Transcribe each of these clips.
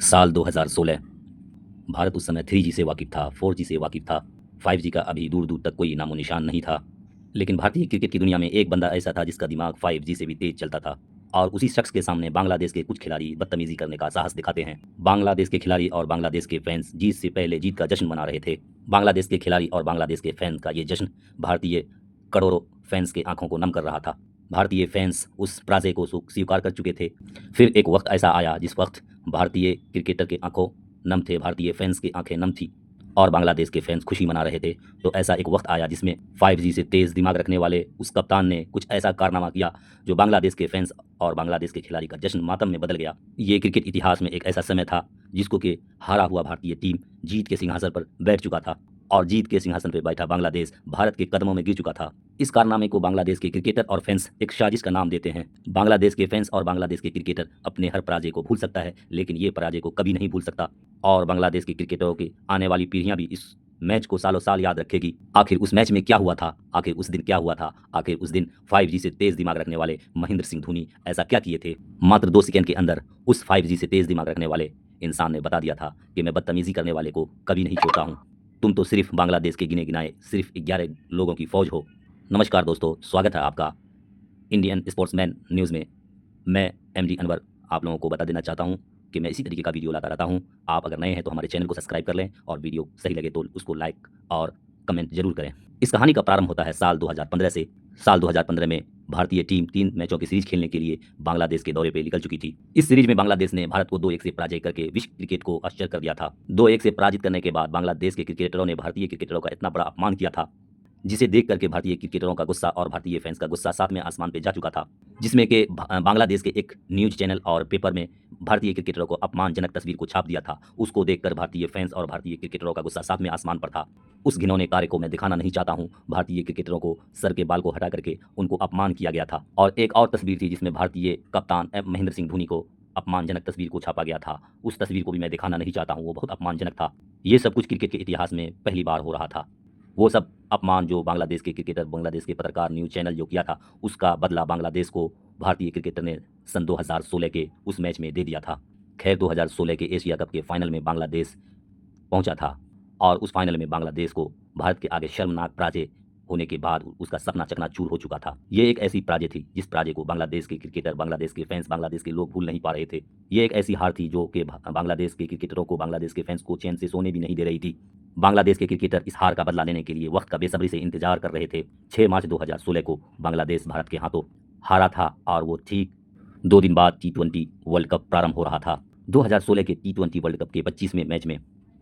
साल 2016। भारत उस समय 3G से वाकिफ़ था, 4G से वाकिफ़ था, 5G का अभी दूर-दूर तक कोई नामो-निशान नहीं था। लेकिन भारतीय क्रिकेट की दुनिया में एक बंदा ऐसा था जिसका दिमाग 5G से भी तेज़ चलता था और उसी शख्स के सामने बांग्लादेश के कुछ खिलाड़ी बदतमीज़ी करने का साहस दिखाते हैं। बांग्लादेश के खिलाड़ी और बांग्लादेश के फैन्स जीत से पहले जीत का जश्न मना रहे थे। बांग्लादेश के खिलाड़ी और बांग्लादेश के फैन का ये जश्न भारतीय करोड़ों फैन्स की आँखों को नम कर रहा था। भारतीय फैन्स उस पराजय को स्वीकार कर चुके थे। फिर एक वक़्त ऐसा आया जिस वक़्त भारतीय क्रिकेटर की आँखों नम थे, भारतीय फैन्स की आँखें नम थी और बांग्लादेश के फैन्स खुशी मना रहे थे। तो ऐसा एक वक़्त आया जिसमें 5G से तेज़ दिमाग रखने वाले उस कप्तान ने कुछ ऐसा कारनामा किया जो बांग्लादेश के फैन्स और बांग्लादेश के खिलाड़ी का जश्न मातम में बदल गया। ये क्रिकेट इतिहास में एक ऐसा समय था जिसको कि हारा हुआ भारतीय टीम जीत के सिंहासन पर बैठ चुका था और जीत के सिंहासन पर बैठा बांग्लादेश भारत के कदमों में गिर चुका था। इस कारनामे को बांग्लादेश के क्रिकेटर और फैन्स एक साजिश का नाम देते हैं। बांग्लादेश के फैन्स और बांग्लादेश के क्रिकेटर अपने हर पराजय को भूल सकता है, लेकिन ये पराजय को कभी नहीं भूल सकता और बांग्लादेश के क्रिकेटरों की आने वाली पीढ़ियां भी इस मैच को सालों साल याद रखेगी। आखिर उस मैच में क्या हुआ था, आखिर उस दिन क्या हुआ था, आखिर उस दिन 5G से तेज दिमाग रखने वाले महेंद्र सिंह धोनी ऐसा क्या किए थे। मात्र 2 सेकंड के अंदर उस 5G से तेज दिमाग रखने वाले इंसान ने बता दिया था कि मैं बदतमीजी करने वाले को कभी नहीं छोड़ता हूँ। तुम तो सिर्फ बांग्लादेश के गिने गिनाए सिर्फ 11 लोगों की फौज हो। नमस्कार दोस्तों, स्वागत है आपका इंडियन स्पोर्ट्समैन न्यूज़ में। मैं एमडी अनवर आप लोगों को बता देना चाहता हूं कि मैं इसी तरीके का वीडियो लाता रहता हूं। आप अगर नए हैं तो हमारे चैनल को सब्सक्राइब कर लें और वीडियो सही लगे तो उसको लाइक और कमेंट जरूर करें। इस कहानी का प्रारंभ होता है साल 2015 से। साल 2015 में भारतीय टीम 3 मैचों की सीरीज खेलने के लिए बांग्लादेश के दौरे पर निकल चुकी थी। इस सीरीज में बांग्लादेश ने भारत को 2-1 से पराजय करके विश्व क्रिकेट को आश्चर्य कर दिया था। 2-1 से पराजित करने के बाद बांग्लादेश के क्रिकेटरों ने भारतीय क्रिकेटरों का इतना बड़ा अपमान किया था जिसे देख करके भारतीय क्रिकेटरों का गुस्सा और भारतीय फैंस का गुस्सा सातवें आसमान पे जा चुका था, जिसमें कि बांग्लादेश के एक न्यूज़ चैनल और पेपर में भारतीय क्रिकेटरों को अपमानजनक तस्वीर को छाप दिया था। उसको देखकर भारतीय फैंस और भारतीय क्रिकेटरों का गुस्सा सातवें आसमान पर था। उस घिनौने कार्य को मैं दिखाना नहीं चाहता हूँ। भारतीय क्रिकेटरों को सर के बाल को हटा करके उनको अपमान किया गया था और एक और तस्वीर थी जिसमें भारतीय कप्तान महेंद्र सिंह धोनी को अपमानजनक तस्वीर को छापा गया था। उस तस्वीर को भी मैं दिखाना नहीं चाहता हूँ, वो बहुत अपमानजनक था। ये सब कुछ क्रिकेट के इतिहास में पहली बार हो रहा था। वो सब अपमान जो बांग्लादेश के क्रिकेटर, बांग्लादेश के पत्रकार, न्यूज़ चैनल जो किया था, उसका बदला बांग्लादेश को भारतीय क्रिकेटर ने सन 2016 के उस मैच में दे दिया था। खैर 2016 के एशिया कप के फाइनल में बांग्लादेश पहुंचा था और उस फाइनल में बांग्लादेश को भारत के आगे शर्मनाक पराजय होने के बाद उसका सपना चकनाचूर हो चुका था। ये एक ऐसी पराजय थी जिस पराजय को बांग्लादेश के क्रिकेटर, बांग्लादेश के फैंस, बांग्लादेश के लोग भूल नहीं पा रहे थे। ये एक ऐसी हार थी जो कि बांग्लादेश के क्रिकेटरों को, बांग्लादेश के फैंस को चैन से सोने भी नहीं दे रही थी। बांग्लादेश के क्रिकेटर इस हार का बदला लेने के लिए वक्त का बेसब्री से इंतजार कर रहे थे। 6 मार्च 2016 को बांग्लादेश भारत के हाथों हारा था और वो ठीक 2 दिन बाद T20 वर्ल्ड कप प्रारंभ हो रहा था। 2016 के T20 वर्ल्ड कप के 25वें मैच में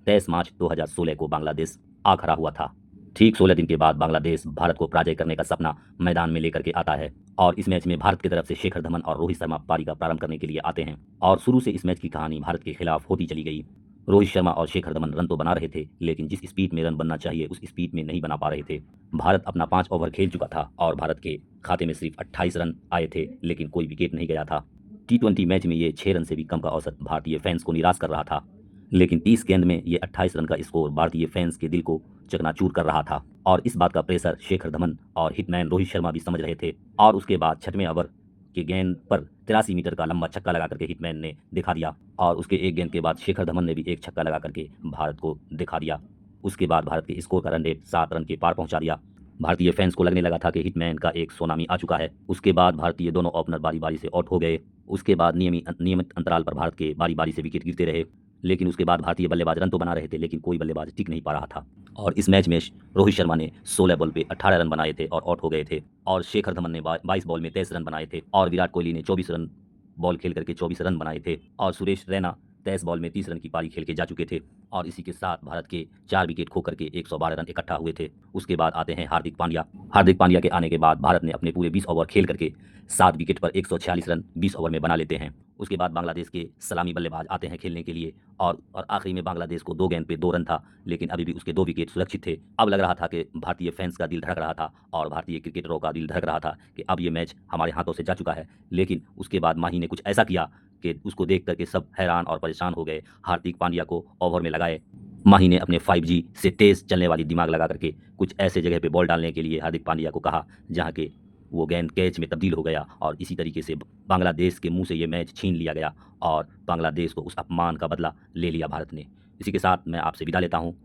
23 मार्च 2016 को बांग्लादेश आ खड़ा हुआ था। ठीक 16 दिन के बाद बांग्लादेश भारत को पराजय करने का सपना मैदान में लेकर के आता है और इस मैच में भारत की तरफ से शेखर धवन और रोहित शर्मा पारी का प्रारंभ करने के लिए आते हैं और शुरू से इस मैच की कहानी भारत के खिलाफ होती चली गई। रोहित शर्मा और शेखर धवन रन तो बना रहे थे, लेकिन जिस स्पीड में रन बनना चाहिए उस स्पीड में नहीं बना पा रहे थे। भारत अपना 5 ओवर खेल चुका था और भारत के खाते में सिर्फ 28 रन आए थे, लेकिन कोई विकेट नहीं गया था। T20 मैच में ये 6 रन से भी कम का औसत भारतीय फैंस को निराश कर रहा था, लेकिन 30 गेंद में ये 28 रन का स्कोर भारतीय फैंस के दिल को चकनाचूर कर रहा था और इस बात का प्रेशर शेखर धवन और हिटमैन रोहित शर्मा भी समझ रहे थे। और उसके बाद 6वें ओवर के गेंद पर 83 मीटर का लंबा छक्का लगा करके हिटमैन ने दिखा दिया और उसके एक गेंद के बाद शेखर धवन ने भी एक छक्का लगा करके भारत को दिखा दिया। उसके बाद भारत के स्कोर का रन रेट 7 रन के पार पहुंचा दिया। भारतीय फैंस को लगने लगा था कि हिटमैन का एक सुनामी आ चुका है। उसके बाद भारतीय दोनों ओपनर बारी बारी से आउट हो गए। उसके बाद नियमित अंतराल पर भारत के बारी बारी से विकेट गिरते रहे, लेकिन उसके बाद भारतीय बल्लेबाज रन तो बना रहे थे, लेकिन कोई बल्लेबाज टिक नहीं पा रहा था। और इस मैच में रोहित शर्मा ने 16 बॉल पे 18 रन बनाए थे और आउट हो गए थे और शेखर धवन ने 22 बॉल में 23 रन बनाए थे और विराट कोहली ने 24 रन बॉल खेल करके 24 रन बनाए थे और सुरेश रैना 23 बॉल में 30 रन की पारी खेल के जा चुके थे और इसी के साथ भारत के 4 विकेट खो करके 112 रन इकट्ठा हुए थे। उसके बाद आते हैं हार्दिक पांड्या। हार्दिक पांड्या के आने के बाद भारत ने अपने पूरे 20 ओवर खेल करके 7 विकेट पर 146 रन 20 ओवर में बना लेते हैं। उसके बाद बांग्लादेश के सलामी बल्लेबाज आते हैं खेलने के लिए और आखिरी में बांग्लादेश को 2 गेंद पे 2 रन था, लेकिन अभी भी उसके 2 विकेट सुरक्षित थे। अब लग रहा था कि भारतीय फैंस का दिल धड़क रहा था और भारतीय क्रिकेटरों का दिल धड़क रहा था कि अब ये मैच हमारे हाथों से जा चुका है। लेकिन उसके बाद माही ने कुछ ऐसा किया कि उसको देख करके सब हैरान और परेशान हो गए। हार्दिक पांड्या को ओवर में लगाए। माही ने अपने 5G से तेज़ चलने वाली दिमाग लगा करके कुछ ऐसे जगह पे बॉल डालने के लिए हार्दिक पांड्या को कहा जहाँ के वो गेंद कैच में तब्दील हो गया और इसी तरीके से बांग्लादेश के मुंह से ये मैच छीन लिया गया और बांग्लादेश को उस अपमान का बदला ले लिया भारत ने। इसी के साथ मैं आपसे विदा लेता हूँ।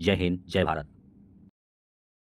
जय हिंद, जय भारत।